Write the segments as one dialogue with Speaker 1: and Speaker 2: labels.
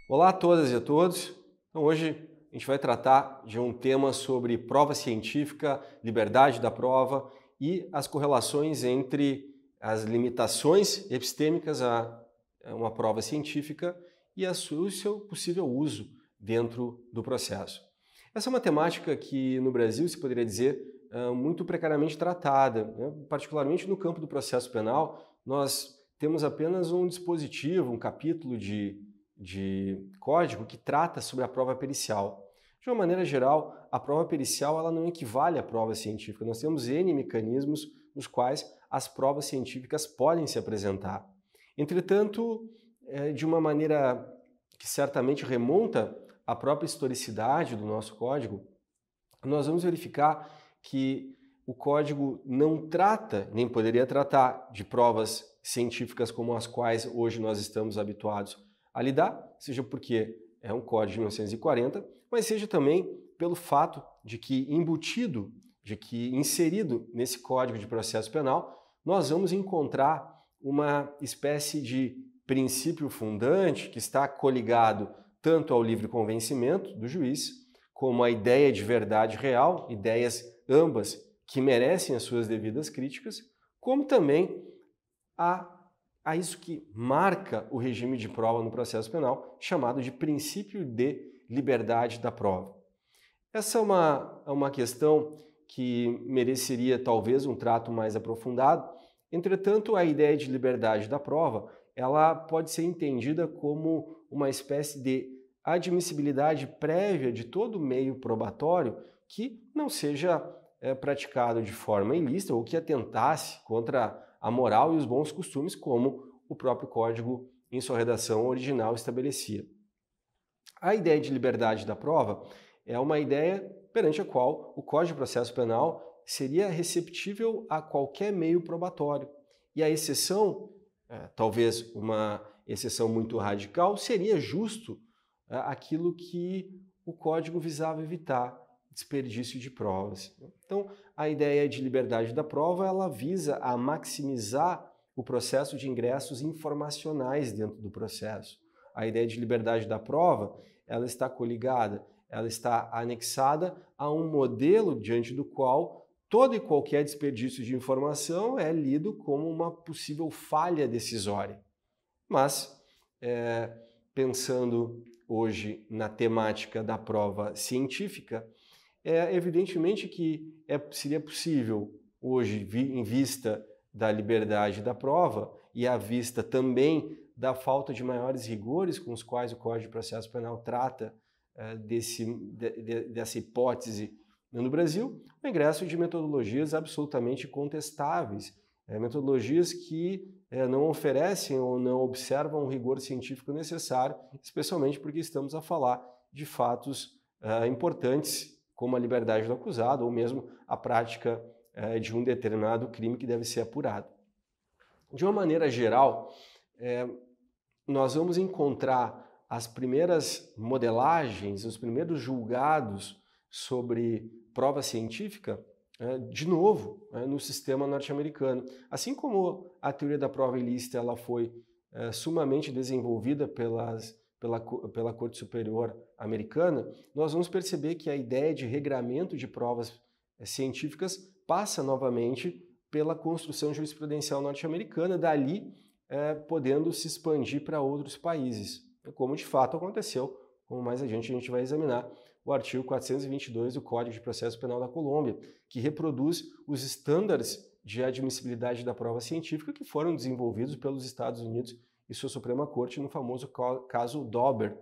Speaker 1: Olá a todas e a todos. Então, hoje a gente vai tratar de um tema sobre prova científica, liberdade da prova e as correlações entre as limitações epistêmicas a uma prova científica e o seu possível uso dentro do processo. Essa é uma temática que no Brasil se poderia dizer muito precariamente tratada, né? Particularmente no campo do processo penal. Nós temos apenas um dispositivo, um capítulo de código que trata sobre a prova pericial. De uma maneira geral, a prova pericial ela não equivale à prova científica. Nós temos N mecanismos nos quais as provas científicas podem se apresentar. Entretanto, de uma maneira que certamente remonta à própria historicidade do nosso código, nós vamos verificar que o código não trata, nem poderia tratar, de provas científicas como as quais hoje nós estamos habituados a lidar, seja porque é um código de 1940, mas seja também pelo fato de que embutido, de que inserido nesse Código de Processo Penal, nós vamos encontrar uma espécie de princípio fundante que está coligado tanto ao livre convencimento do juiz, como à ideia de verdade real, ideias ambas que merecem as suas devidas críticas, como também a isso que marca o regime de prova no processo penal, chamado de princípio de liberdade da prova. Essa é uma questão que mereceria talvez um trato mais aprofundado. Entretanto, a ideia de liberdade da prova, ela pode ser entendida como uma espécie de admissibilidade prévia de todo meio probatório que não seja praticado de forma ilícita ou que atentasse contra a moral e os bons costumes, como o próprio código em sua redação original estabelecia. A ideia de liberdade da prova é uma ideia perante a qual o Código de Processo Penal seria receptível a qualquer meio probatório. E a exceção, talvez uma exceção muito radical, seria justo aquilo que o Código visava evitar, desperdício de provas. Então, a ideia de liberdade da prova, ela visa a maximizar o processo de ingressos informacionais dentro do processo. A ideia de liberdade da prova, ela está coligada, ela está anexada a um modelo diante do qual todo e qualquer desperdício de informação é lido como uma possível falha decisória. Mas, pensando hoje na temática da prova científica, evidentemente que seria possível hoje, em vista da liberdade da prova e à vista também da falta de maiores rigores com os quais o Código de Processo Penal trata dessa hipótese no Brasil, o ingresso de metodologias absolutamente contestáveis, metodologias que não oferecem ou não observam o rigor científico necessário, especialmente porque estamos a falar de fatos importantes, como a liberdade do acusado ou mesmo a prática de um determinado crime que deve ser apurado. De uma maneira geral, nós vamos encontrar as primeiras modelagens, os primeiros julgados sobre prova científica, de novo, no sistema norte-americano. Assim como a teoria da prova ilícita ela foi sumamente desenvolvida pela Corte Superior Americana, nós vamos perceber que a ideia de regramento de provas científicas passa novamente pela construção jurisprudencial norte-americana, dali podendo se expandir para outros países, como de fato aconteceu, como mais adiante a gente vai examinar o artigo 422 do Código de Processo Penal da Colômbia, que reproduz os estándares de admissibilidade da prova científica que foram desenvolvidos pelos Estados Unidos e sua Suprema Corte no famoso caso Daubert,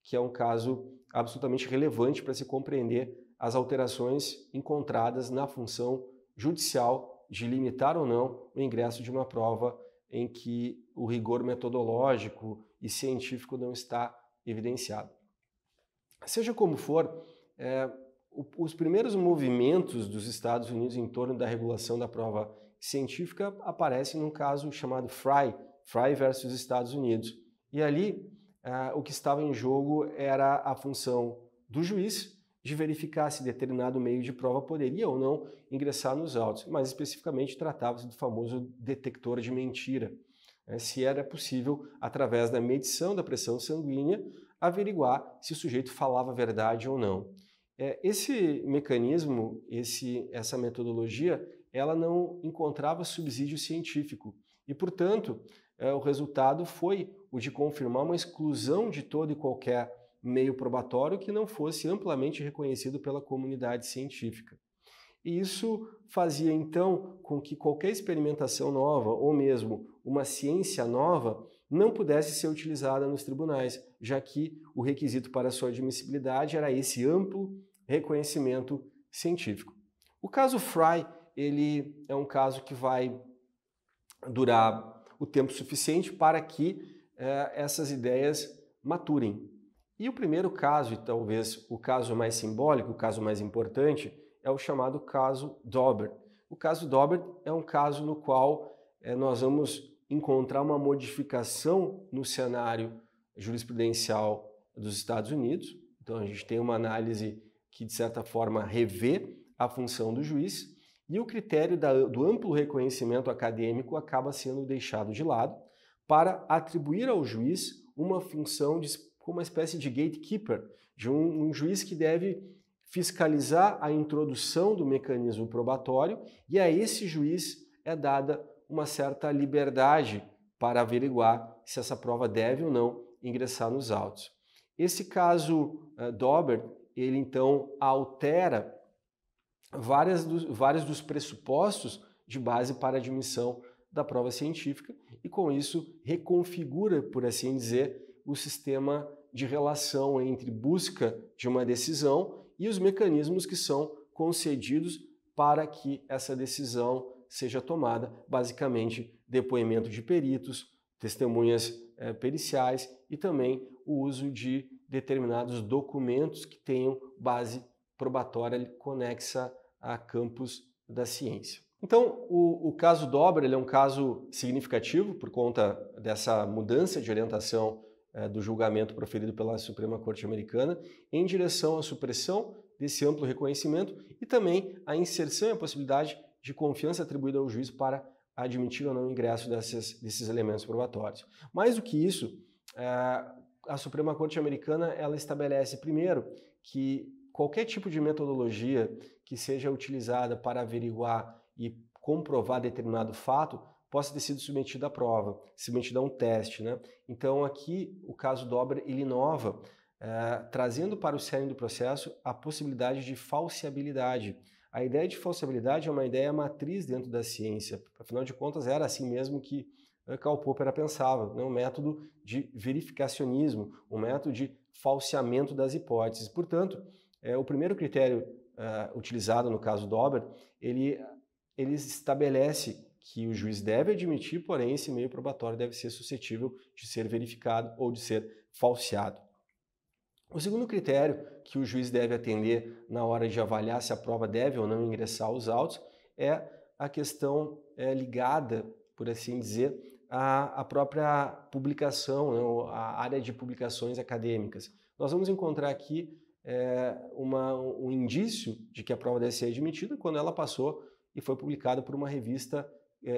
Speaker 1: que é um caso absolutamente relevante para se compreender as alterações encontradas na função judicial de limitar ou não o ingresso de uma prova em que o rigor metodológico e científico não está evidenciado. Seja como for, os primeiros movimentos dos Estados Unidos em torno da regulação da prova científica aparecem num caso chamado Frye versus Estados Unidos. E ali, o que estava em jogo era a função do juiz de verificar se determinado meio de prova poderia ou não ingressar nos autos. Mais especificamente, tratava-se do famoso detector de mentira. Se era possível, através da medição da pressão sanguínea, averiguar se o sujeito falava a verdade ou não. Esse mecanismo, essa metodologia, ela não encontrava subsídio científico e, portanto, o resultado foi o de confirmar uma exclusão de todo e qualquer meio probatório que não fosse amplamente reconhecido pela comunidade científica. E isso fazia, então, com que qualquer experimentação nova, ou mesmo uma ciência nova, não pudesse ser utilizada nos tribunais, já que o requisito para sua admissibilidade era esse amplo reconhecimento científico. O caso Fry, ele é um caso que vai durar o tempo suficiente para que essas ideias maturem. E o primeiro caso, e talvez o caso mais simbólico, o caso mais importante, é o chamado caso Daubert. O caso Daubert é um caso no qual nós vamos encontrar uma modificação no cenário jurisprudencial dos Estados Unidos. Então a gente tem uma análise que, de certa forma, revê a função do juiz e o critério do amplo reconhecimento acadêmico acaba sendo deixado de lado para atribuir ao juiz uma função como uma espécie de gatekeeper, de um juiz que deve fiscalizar a introdução do mecanismo probatório e a esse juiz é dada uma certa liberdade para averiguar se essa prova deve ou não ingressar nos autos. Esse caso Daubert, ele então altera vários dos pressupostos de base para a admissão da prova científica e com isso reconfigura, por assim dizer, o sistema de relação entre busca de uma decisão e os mecanismos que são concedidos para que essa decisão seja tomada, basicamente depoimento de peritos, testemunhas periciais e também o uso de determinados documentos que tenham base probatória conexa a campos da ciência. Então, o caso Daubert ele é um caso significativo por conta dessa mudança de orientação do julgamento proferido pela Suprema Corte Americana em direção à supressão desse amplo reconhecimento e também a inserção e a possibilidade de confiança atribuída ao juiz para admitir ou não o ingresso desses elementos probatórios. Mais do que isso, a Suprema Corte Americana ela estabelece, primeiro, que qualquer tipo de metodologia que seja utilizada para averiguar e comprovar determinado fato possa ter sido submetida à prova, submetida a um teste, né? Então aqui o caso Daubert ele inova, trazendo para o cerne do processo a possibilidade de falseabilidade. A ideia de falseabilidade é uma ideia matriz dentro da ciência, afinal de contas era assim mesmo que Karl Popper pensava, né? Um método de verificacionismo, um método de falseamento das hipóteses. Portanto, o primeiro critério utilizado no caso Daubert, ele estabelece que o juiz deve admitir, porém esse meio probatório deve ser suscetível de ser verificado ou de ser falseado. O segundo critério que o juiz deve atender na hora de avaliar se a prova deve ou não ingressar aos autos é a questão ligada, por assim dizer, à própria publicação, né, a área de publicações acadêmicas. Nós vamos encontrar aqui um indício de que a prova deve ser admitida quando ela passou e foi publicada por uma revista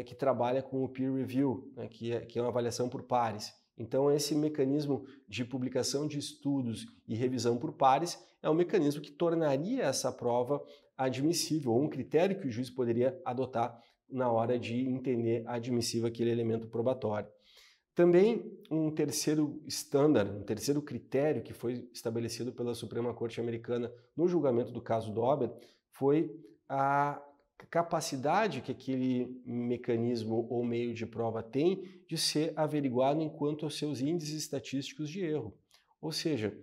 Speaker 1: que trabalha com o peer review, né, que é uma avaliação por pares. Então, esse mecanismo de publicação de estudos e revisão por pares é um mecanismo que tornaria essa prova admissível, ou um critério que o juiz poderia adotar na hora de entender admissível aquele elemento probatório. Também um terceiro standard, um terceiro critério que foi estabelecido pela Suprema Corte Americana no julgamento do caso Daubert foi a capacidade que aquele mecanismo ou meio de prova tem de ser averiguado enquanto aos seus índices estatísticos de erro. Ou seja,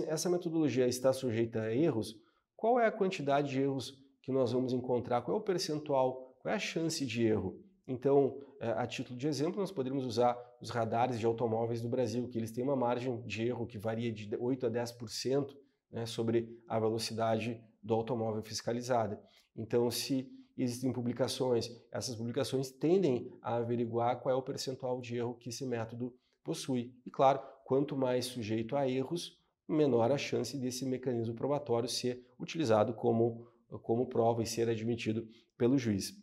Speaker 1: essa metodologia está sujeita a erros, qual é a quantidade de erros que nós vamos encontrar, qual é o percentual, qual é a chance de erro? Então, a título de exemplo, nós poderíamos usar os radares de automóveis do Brasil, que eles têm uma margem de erro que varia de 8% a 10%, né, sobre a velocidade do automóvel fiscalizada. Então, se existem publicações, essas publicações tendem a averiguar qual é o percentual de erro que esse método possui. E, claro, quanto mais sujeito a erros, menor a chance desse mecanismo probatório ser utilizado como prova e ser admitido pelo juiz.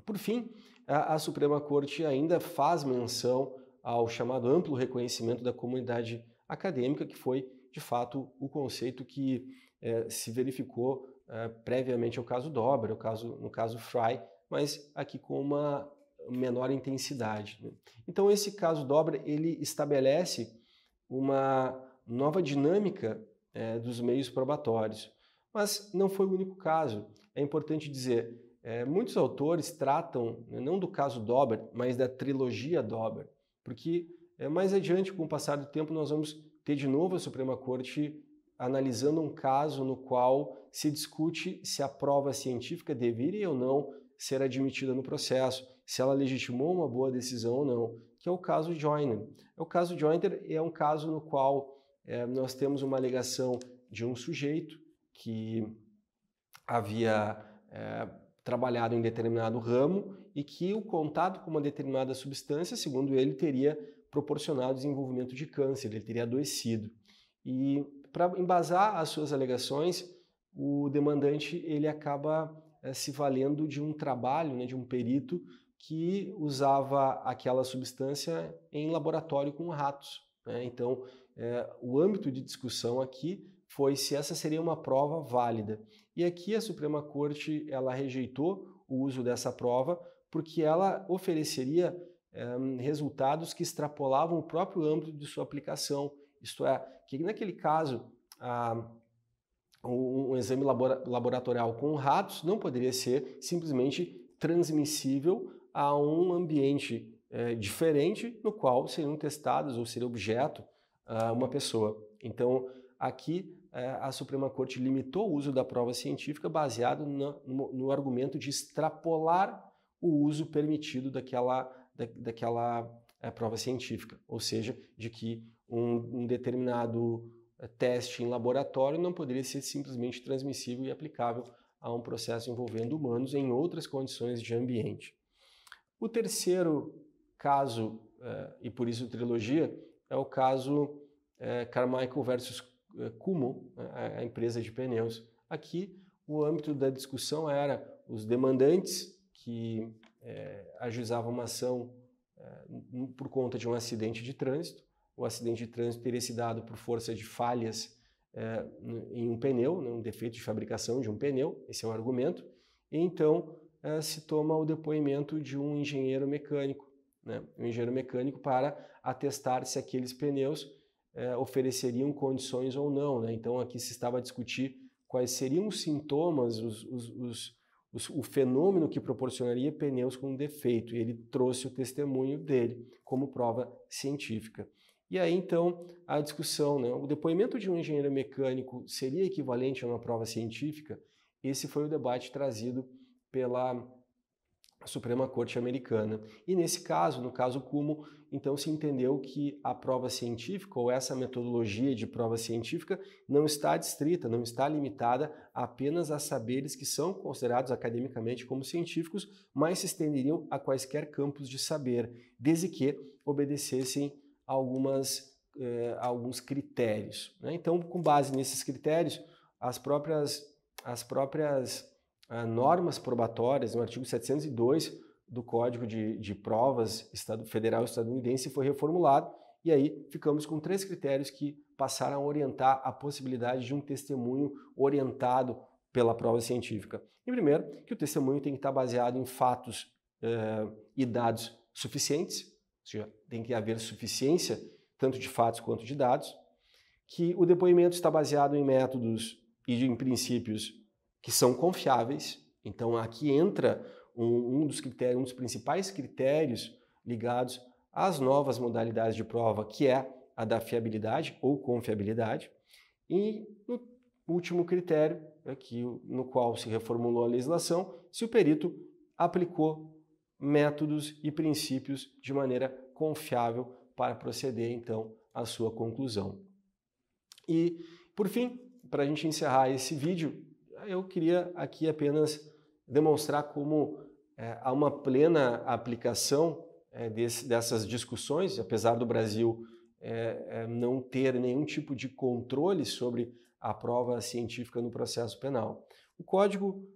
Speaker 1: Por fim, a Suprema Corte ainda faz menção ao chamado amplo reconhecimento da comunidade acadêmica, que foi, de fato, o conceito que se verificou previamente ao caso Dauber, no caso Frey, mas aqui com uma menor intensidade, né? Então, esse caso Dauber, ele estabelece uma nova dinâmica dos meios probatórios, mas não foi o único caso. É importante dizer, muitos autores tratam, não do caso Dauber, mas da trilogia Dauber, porque mais adiante, com o passar do tempo, nós vamos ter de novo a Suprema Corte analisando um caso no qual se discute se a prova científica deveria ou não ser admitida no processo, se ela legitimou uma boa decisão ou não, que é o caso Joyner. O caso Joyner é um caso no qual nós temos uma alegação de um sujeito que havia trabalhado em determinado ramo e que o contato com uma determinada substância, segundo ele, teria proporcionado desenvolvimento de câncer, ele teria adoecido. E para embasar as suas alegações, o demandante ele acaba se valendo de um trabalho, né, de um perito que usava aquela substância em laboratório com ratos, né? Então, o âmbito de discussão aqui foi se essa seria uma prova válida. E aqui a Suprema Corte ela rejeitou o uso dessa prova porque ela ofereceria resultados que extrapolavam o próprio âmbito de sua aplicação. Isto é, que naquele caso, um exame laboratorial com ratos não poderia ser simplesmente transmissível a um ambiente diferente no qual seriam testados ou seria objeto uma pessoa. Então, aqui a Suprema Corte limitou o uso da prova científica baseado no argumento de extrapolar o uso permitido daquela prova científica, ou seja, de que um determinado teste em laboratório não poderia ser simplesmente transmissível e aplicável a um processo envolvendo humanos em outras condições de ambiente. O terceiro caso, e por isso trilogia, é o caso Carmichael versus Kumho, a empresa de pneus. Aqui, o âmbito da discussão era os demandantes que ajuizavam uma ação por conta de um acidente de trânsito. O acidente de trânsito teria se dado por força de falhas em um pneu, né, um defeito de fabricação de um pneu, esse é um argumento. E então se toma o depoimento de um engenheiro mecânico, né, um engenheiro mecânico para atestar se aqueles pneus ofereceriam condições ou não, né? Então aqui se estava a discutir quais seriam os sintomas, o fenômeno que proporcionaria pneus com defeito, e ele trouxe o testemunho dele como prova científica. E aí então a discussão, né? O depoimento de um engenheiro mecânico seria equivalente a uma prova científica? Esse foi o debate trazido pela Suprema Corte Americana. E nesse caso, no caso Kumho, então se entendeu que a prova científica, ou essa metodologia de prova científica, não está adstrita, não está limitada apenas a saberes que são considerados academicamente como científicos, mas se estenderiam a quaisquer campos de saber, desde que obedecessem alguns critérios, né? Então, com base nesses critérios, as próprias normas probatórias, no artigo 702 do Código de Provas Federal estadunidense foi reformulado, e aí ficamos com 3 critérios que passaram a orientar a possibilidade de um testemunho orientado pela prova científica. Em primeiro, que o testemunho tem que estar baseado em fatos e dados suficientes, ou seja, tem que haver suficiência tanto de fatos quanto de dados, que o depoimento está baseado em métodos e em princípios que são confiáveis. Então aqui entra um dos principais critérios ligados às novas modalidades de prova, que é a da fiabilidade ou confiabilidade. E no último critério, no qual se reformulou a legislação, se o perito aplicou métodos e princípios de maneira confiável para proceder então à sua conclusão. E, por fim, para a gente encerrar esse vídeo, eu queria aqui apenas demonstrar como há uma plena aplicação dessas discussões, apesar do Brasil não ter nenhum tipo de controle sobre a prova científica no processo penal. O Código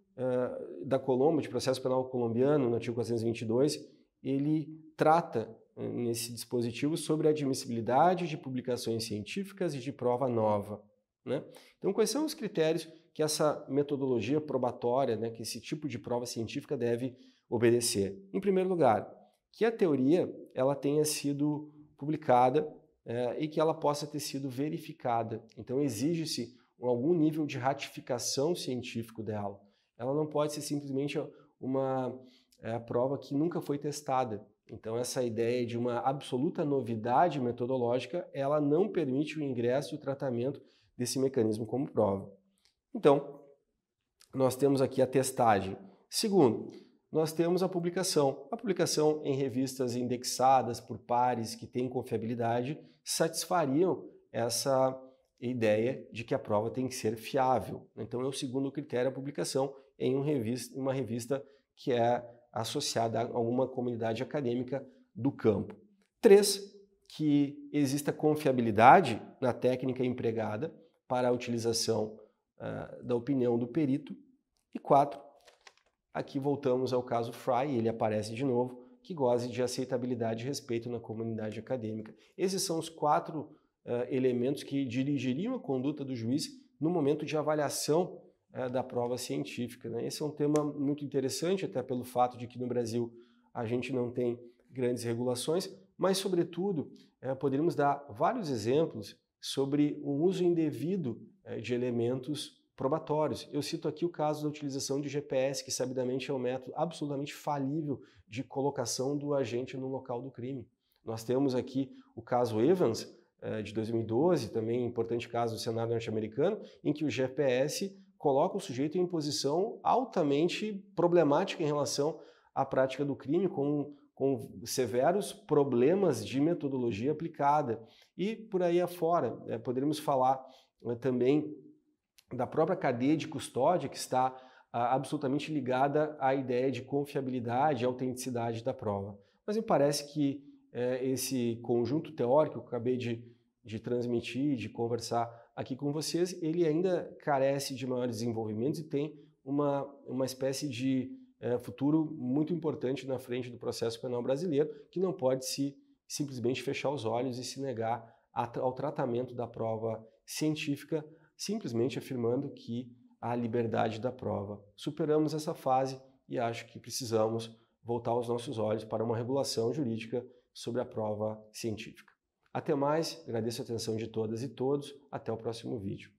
Speaker 1: da Colômbia, de processo penal colombiano, no artigo 422, ele trata nesse dispositivo sobre a admissibilidade de publicações científicas e de prova nova, né? Então, quais são os critérios que essa metodologia probatória, né, que esse tipo de prova científica deve obedecer? Em primeiro lugar, que a teoria ela tenha sido publicada e que ela possa ter sido verificada. Então, exige-se algum nível de ratificação científico dela. Ela não pode ser simplesmente uma prova que nunca foi testada. Então, essa ideia de uma absoluta novidade metodológica, ela não permite o ingresso e o tratamento desse mecanismo como prova. Então, nós temos aqui a testagem. Segundo, nós temos a publicação. A publicação em revistas indexadas por pares que têm confiabilidade satisfariam essa ideia de que a prova tem que ser fiável. Então, é o segundo critério, a publicação em uma revista que é associada a alguma comunidade acadêmica do campo. 3, que exista confiabilidade na técnica empregada para a utilização da opinião do perito. E 4, aqui voltamos ao caso Fry, ele aparece de novo, que goze de aceitabilidade e respeito na comunidade acadêmica. Esses são os 4 elementos que dirigiriam a conduta do juiz no momento de avaliação da prova científica, né? Esse é um tema muito interessante, até pelo fato de que no Brasil a gente não tem grandes regulações, mas, sobretudo, poderíamos dar vários exemplos sobre o uso indevido de elementos probatórios. Eu cito aqui o caso da utilização de GPS, que sabidamente é um método absolutamente falível de colocação do agente no local do crime. Nós temos aqui o caso Evans, de 2012, também importante caso do Senado norte-americano, em que o GPS coloca o sujeito em posição altamente problemática em relação à prática do crime, com severos problemas de metodologia aplicada. E por aí afora, poderíamos falar também da própria cadeia de custódia, que está absolutamente ligada à ideia de confiabilidade e autenticidade da prova. Mas me parece que esse conjunto teórico que eu acabei de transmitir, de conversar aqui com vocês, ele ainda carece de maiores desenvolvimentos e tem uma espécie de futuro muito importante na frente do processo penal brasileiro, que não pode simplesmente fechar os olhos e se negar ao tratamento da prova científica, simplesmente afirmando que há liberdade da prova. Superamos essa fase e acho que precisamos voltar os nossos olhos para uma regulação jurídica sobre a prova científica. Até mais, agradeço a atenção de todas e todos, até o próximo vídeo.